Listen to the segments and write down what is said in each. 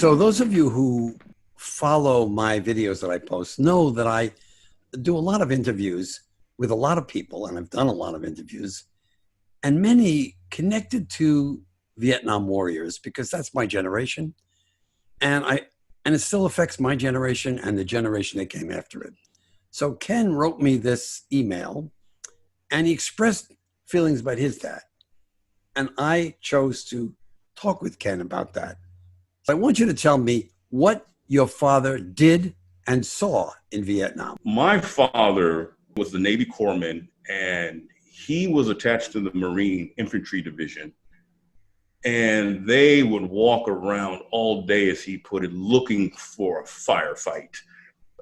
So those of you who follow my videos that I post know that I do a lot of interviews with a lot of people, and I've done a lot of interviews, and many connected to Vietnam warriors, because that's my generation. And it still affects my generation and the generation that came after it. So Ken wrote me this email and he expressed feelings about his dad. And I chose to talk with Ken about that. I want you to tell me what your father did and saw in Vietnam. My father was the Navy corpsman, and he was attached to the Marine Infantry Division. And they would walk around all day, as he put it, looking for a firefight.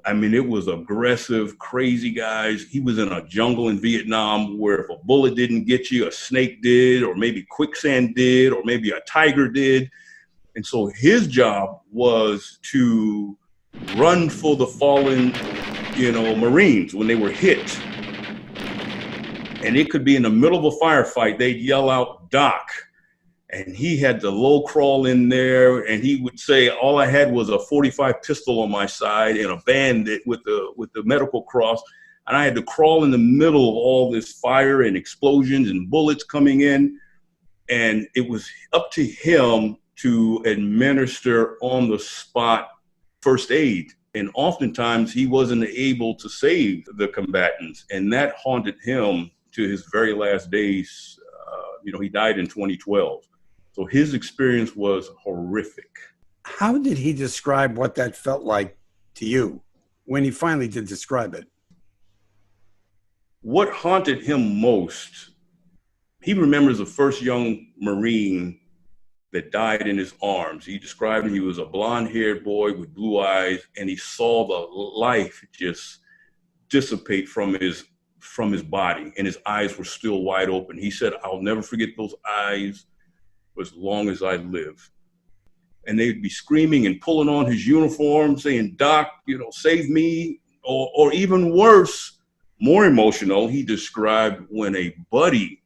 I mean, it was aggressive, crazy guys. He was in a jungle in Vietnam where if a bullet didn't get you, a snake did, or maybe quicksand did, or maybe a tiger did. And so his job was to run for the fallen, Marines when they were hit. And it could be in the middle of a firefight, they'd yell out, "Doc." And he had to low crawl in there, and he would say, "All I had was a .45 pistol on my side and a bandit with the medical cross." And I had to crawl in the middle of all this fire and explosions and bullets coming in. And it was up to him to administer on the spot first aid. And oftentimes he wasn't able to save the combatants. And that haunted him to his very last days. He died in 2012. So his experience was horrific. How did he describe what that felt like to you when he finally did describe it? What haunted him most, he remembers the first young Marine that died in his arms. He described him, he was a blonde-haired boy with blue eyes, and he saw the life just dissipate from his body, and his eyes were still wide open. He said, "I'll never forget those eyes as long as I live." And they'd be screaming and pulling on his uniform, saying, "Doc, save me." Or even worse, more emotional, he described when a buddy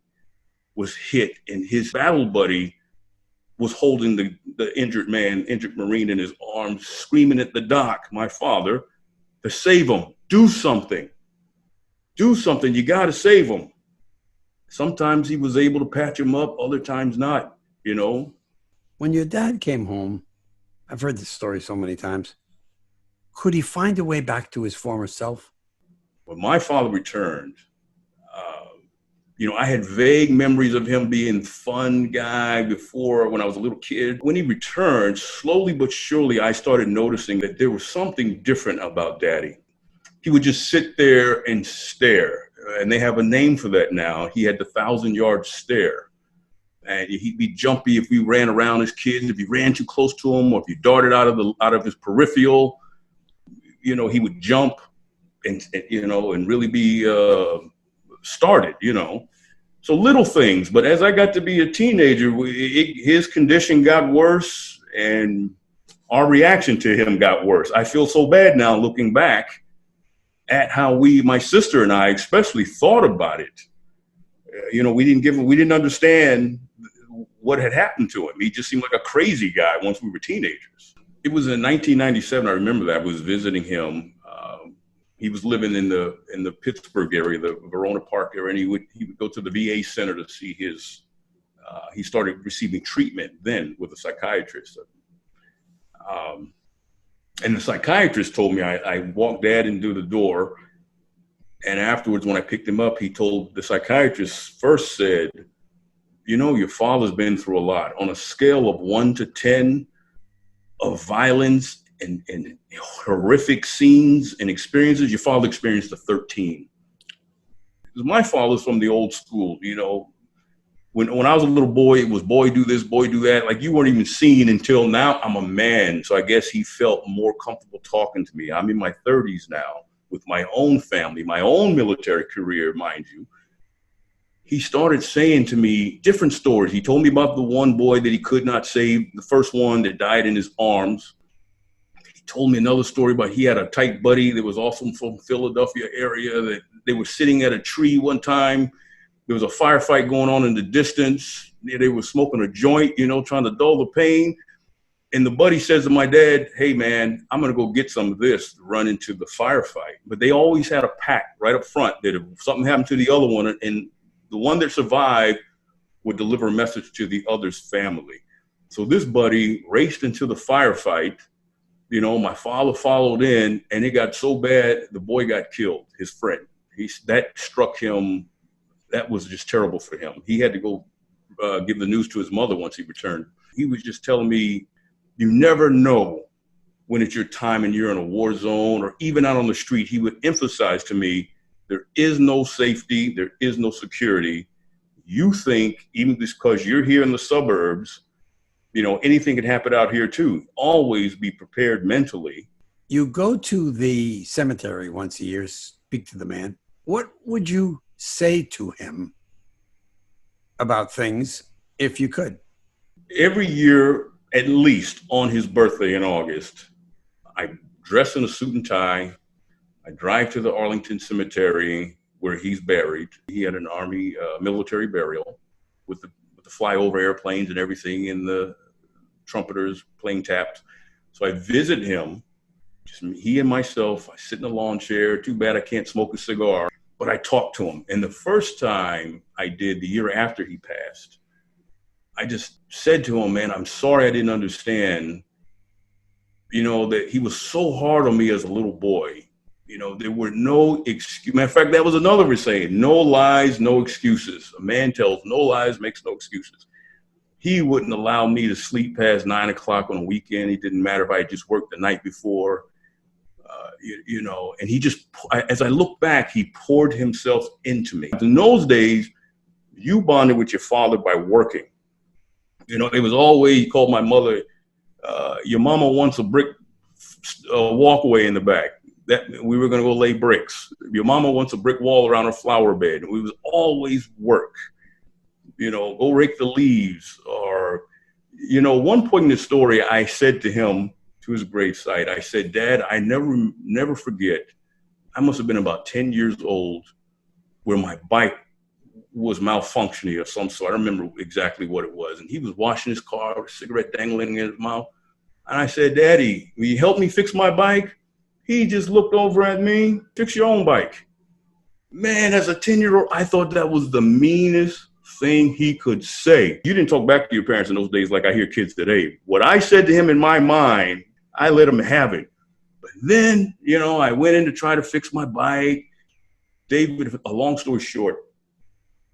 was hit and his battle buddy was holding the injured Marine in his arms, screaming at the doc, my father, to save him. Do something. Do something. You got to save him. Sometimes he was able to patch him up, other times not. When your dad came home, I've heard this story so many times, could he find a way back to his former self? When my father returned, I had vague memories of him being a fun guy before when I was a little kid. When he returned, slowly but surely, I started noticing that there was something different about Daddy. He would just sit there and stare, and they have a name for that now. He had the 1,000-yard stare. And he'd be jumpy if we ran around as kids, if you ran too close to him, or if you darted out of his peripheral, he would jump and really be started, So little things. But as I got to be a teenager, his condition got worse and our reaction to him got worse. I feel so bad now looking back at how my sister and I especially thought about it. We didn't understand what had happened to him. He just seemed like a crazy guy once we were teenagers. It was in 1997. I remember that I was visiting him. He was living in the Pittsburgh area, the Verona Park area, and he would go to the VA center to see he started receiving treatment then with a psychiatrist. And the psychiatrist told me, I walked Dad into the door, and afterwards when I picked him up, the psychiatrist first said, your father's been through a lot. On a scale of 1 to 10 of violence and horrific scenes and experiences, your father experienced a 13. Because my father's from the old school, When I was a little boy, it was boy do this, boy do that. Like you weren't even seen until now I'm a man. So I guess he felt more comfortable talking to me. I'm in my 30s now with my own family, my own military career, mind you. He started saying to me different stories. He told me about the one boy that he could not save, the first one that died in his arms. He told me another story about he had a tight buddy that was also from Philadelphia area, that they were sitting at a tree one time. There was a firefight going on in the distance. They were smoking a joint, trying to dull the pain. And the buddy says to my dad, hey, man, I'm going to go get some of this to run into the firefight. But they always had a pact right up front that if something happened to the other one, and the one that survived would deliver a message to the other's family. So this buddy raced into the firefight. You know, my father followed in, and it got so bad, the boy got killed, his friend. That struck him. That was just terrible for him. He had to go give the news to his mother once he returned. He was just telling me, you never know when it's your time and you're in a war zone or even out on the street. He would emphasize to me, there is no safety, there is no security. You think, even because you're here in the suburbs, you know, anything could happen out here too. Always be prepared mentally. You go to the cemetery once a year, speak to the man. What would you say to him about things if you could? Every year, at least on his birthday in August, I dress in a suit and tie. I drive to the Arlington Cemetery where he's buried. He had an Army military burial with the flyover airplanes and everything, and the trumpeters playing taps. So I visit him, just he and myself. I sit in a lawn chair. Too bad I can't smoke a cigar, but I talk to him. And the first time I did, the year after he passed, I just said to him, man, I'm sorry I didn't understand, you know, that he was so hard on me as a little boy. You know, there were no excuses. Matter of fact, that was another saying, no lies, no excuses. A man tells no lies, makes no excuses. He wouldn't allow me to sleep past 9 o'clock on a weekend. It didn't matter if I had just worked the night before, you know, and he just, as I look back, he poured himself into me. In those days, you bonded with your father by working. You know, it was always, he called my mother, your mama wants a brick walkway in the back. That we were going to go lay bricks. Your mama wants a brick wall around her flower bed. We was always work. You know, go rake the leaves. Or, you know, one point in the story, I said to him, to his grave site, I said, Dad, I never forget. I must have been about 10 years old where my bike was malfunctioning of some sort. I don't remember exactly what it was. And he was washing his car with a cigarette dangling in his mouth. And I said, Daddy, will you help me fix my bike? He just looked over at me, fix your own bike. Man, as a 10-year-old, I thought that was the meanest thing he could say. You didn't talk back to your parents in those days like I hear kids today. What I said to him in my mind, I let him have it. But then, you know, I went in to try to fix my bike. David, a long story short,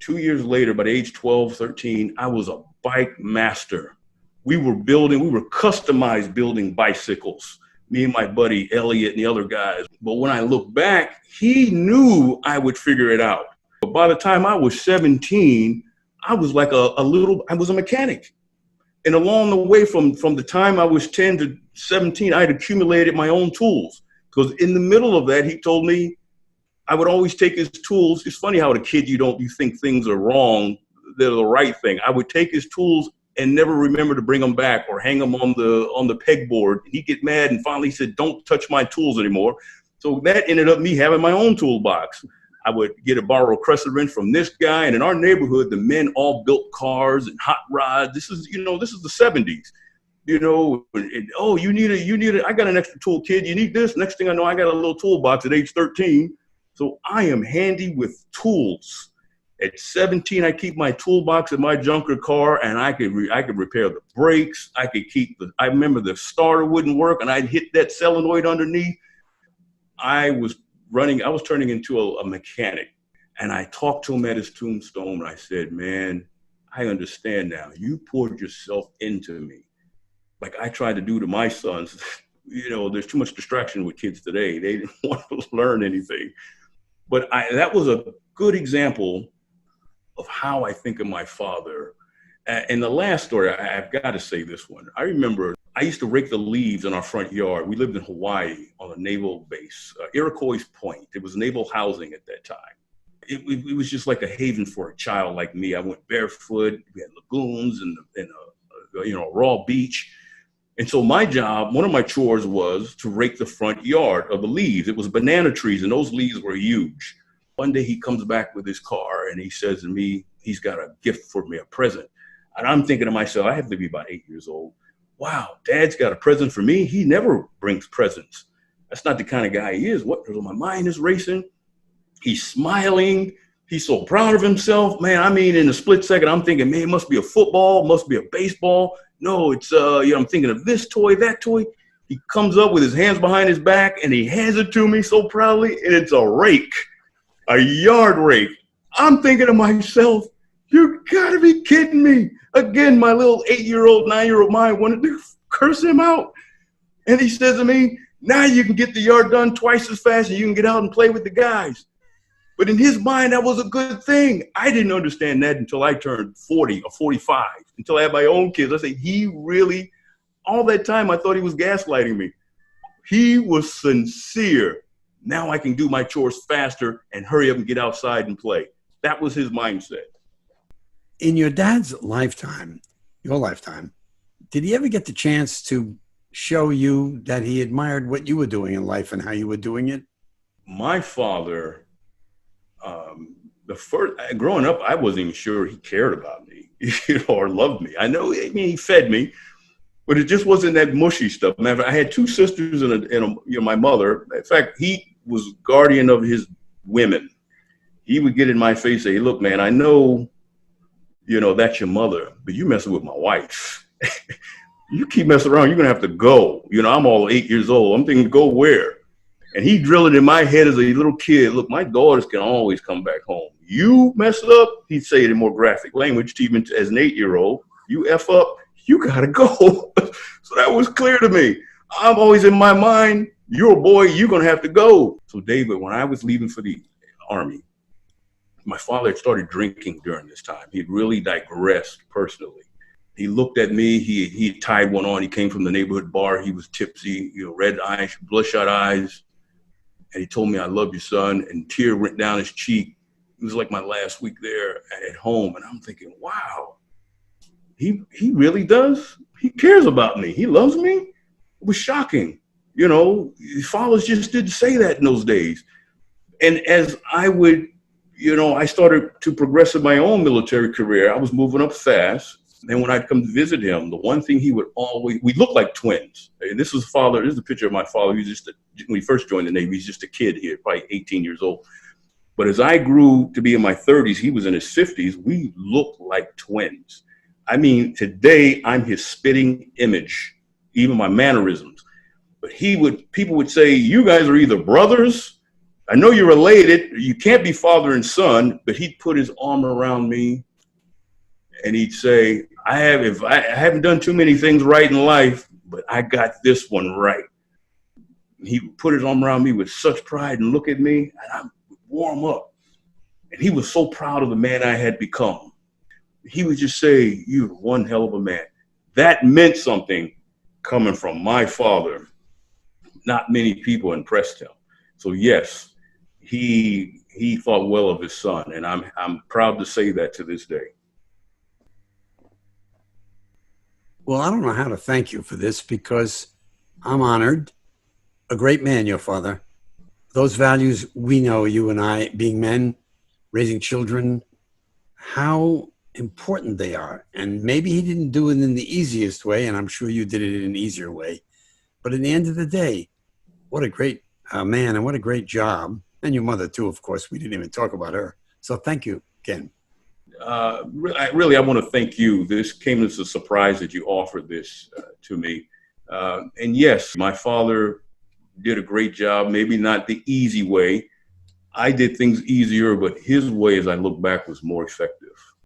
2 years later, by age 12, 13, I was a bike master. We were customized building bicycles, me and my buddy Elliot and the other guys. But when I look back, he knew I would figure it out. But by the time I was 17, I was like I was a mechanic. And along the way, from the time I was 10 to 17, I had accumulated my own tools. Because in the middle of that, he told me I would always take his tools. It's funny how, as a kid, you think things are wrong, they're the right thing. I would take his tools and never remember to bring them back or hang them on the pegboard. He'd get mad, and finally he said, don't touch my tools anymore. So that ended up me having my own toolbox. I would borrow a crescent wrench from this guy. And in our neighborhood, the men all built cars and hot rods. This is the 70s. You know, oh, you need it. I got an extra tool, kid. You need this. Next thing I know, I got a little toolbox at age 13. So I am handy with tools. At 17, I keep my toolbox in my junker car, and I could repair the brakes. I remember the starter wouldn't work, and I'd hit that solenoid underneath. I was turning into a mechanic. And I talked to him at his tombstone, and I said, man, I understand now. You poured yourself into me. Like I tried to do to my sons. You know, there's too much distraction with kids today. They didn't want to learn anything. But that was a good example of how I think of my father. And the last story, I've got to say this one. I remember I used to rake the leaves in our front yard. We lived in Hawaii on a naval base, Iroquois Point. It was naval housing at that time. It was just like a haven for a child like me. I went barefoot. We had lagoons and a raw beach. And so my job, one of my chores was to rake the front yard of the leaves. It was banana trees, and those leaves were huge. One day he comes back with his car, and he says to me, he's got a gift for me, a present. And I'm thinking to myself, I have to be about 8 years old. wow, Dad's got a present for me. He never brings presents. That's not the kind of guy he is. What? My mind is racing. He's smiling. He's so proud of himself, man. I mean, in a split second, I'm thinking, man, it must be a football, must be a baseball. No, it's, I'm thinking of this toy, that toy. He comes up with his hands behind his back and he hands it to me so proudly. And it's a rake, a yard rake. I'm thinking to myself, you gotta be kidding me. Again, my little 8-year-old, 9-year-old mind wanted to curse him out. And he says to me, now you can get the yard done twice as fast and you can get out and play with the guys. But in his mind, that was a good thing. I didn't understand that until I turned 40 or 45, until I had my own kids. I say, he really, all that time, I thought he was gaslighting me. He was sincere. Now I can do my chores faster and hurry up and get outside and play. That was his mindset. In your dad's lifetime, your lifetime, did he ever get the chance to show you that he admired what you were doing in life and how you were doing it? My father, growing up, I wasn't even sure he cared about me, or loved me. I know, I mean, he fed me, but it just wasn't that mushy stuff. I had 2 sisters and my mother. In fact, he was guardian of his women. He would get in my face and say, look, man, I know, that's your mother, but you messing with my wife. You keep messing around, you're going to have to go. I'm all 8 years old. I'm thinking, go where? And he drilled it in my head as a little kid. Look, my daughters can always come back home. You mess up, he'd say it in more graphic language, even as an 8-year-old. You F up, you got to go. So that was clear to me. I'm always in my mind, you're a boy, you're going to have to go. So David, when I was leaving for the Army, my father had started drinking during this time. He'd really digressed personally. He looked at me, he tied one on. He came from the neighborhood bar. He was tipsy, red eyes, bloodshot eyes. And he told me, I love you, son. And a tear went down his cheek. It was like my last week there at home. And I'm thinking, wow, he really does? He cares about me. He loves me? It was shocking. Fathers just didn't say that in those days. And as I would, I started to progress in my own military career. I was moving up fast. And when I'd come to visit him, the one thing he would always, we looked like twins. And this is a picture of my father. He was when he first joined the Navy, he's just a kid here, probably 18 years old. But as I grew to be in my 30s, he was in his 50s, we looked like twins. I mean, today I'm his spitting image, even my mannerisms. But people would say, you guys are either brothers, I know you're related, you can't be father and son, but he'd put his arm around me and he'd say, I haven't done too many things right in life, but I got this one right. And he would put his arm around me with such pride and look at me, and I would warm up. And he was so proud of the man I had become. He would just say, you're one hell of a man. That meant something coming from my father. Not many people impressed him. So yes, he thought well of his son, and I'm proud to say that to this day. Well, I don't know how to thank you for this because I'm honored. A great man, your father. Those values we know, you and I, being men, raising children, how important they are. And maybe he didn't do it in the easiest way, and I'm sure you did it in an easier way. But at the end of the day, what a great man and what a great job. And your mother, too, of course. We didn't even talk about her. So thank you again. I want to thank you. This came as a surprise that you offered this to me. And yes, my father did a great job, maybe not the easy way. I did things easier, but his way, as I look back, was more effective.